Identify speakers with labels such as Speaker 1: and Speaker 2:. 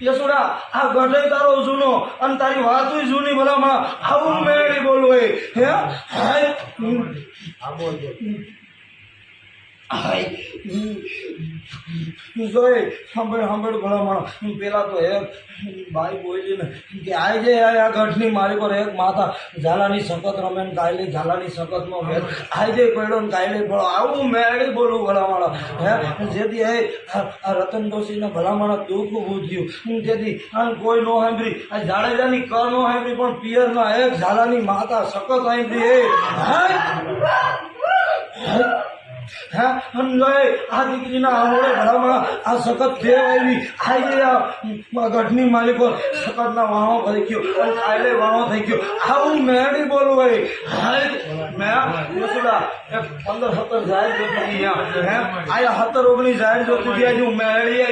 Speaker 1: યસુડા આ ગઢે તારો જૂનો અને તારી વાતું જૂની ભલામાં આવું મેળી બોલવું હે હાય હાય જોઈ સાંભળ ભલામણ પેલા તો એક ભાઈ બોલી ને કે આજે આ ગઢની મારી પર એક માથા ઝાલાની સખત રમે ને કાયલી ઝાલાની સખતનો ભેદ આજે પડ્યો ને કાયલી પડો આવું મેળી બોલવું ભલામણ હે જેથી હે આ રતન ડોશીને ભલામણ દુઃખ ઊભું થયું તેથી આમ કોઈ નો સાંભળી આ જાડેજાની કર નો સાંભળી પણ પિયરના એક ઝાલાની માતા સખત સાંભળી હા આ દીકરીના આંગળે ભરામાં આ સખત ફેર આવી આજે આ ગઢની માલિકો સખતના વાહો કરી ગયો અને કાયલે વાહો થઈ ગયો આવું મેળી બોલવું ભાઈ હાય મેં યસુડા 15-17 જાહેર જોતી હે આયા 17-19 જાહેર જોતી આજે હું મેળી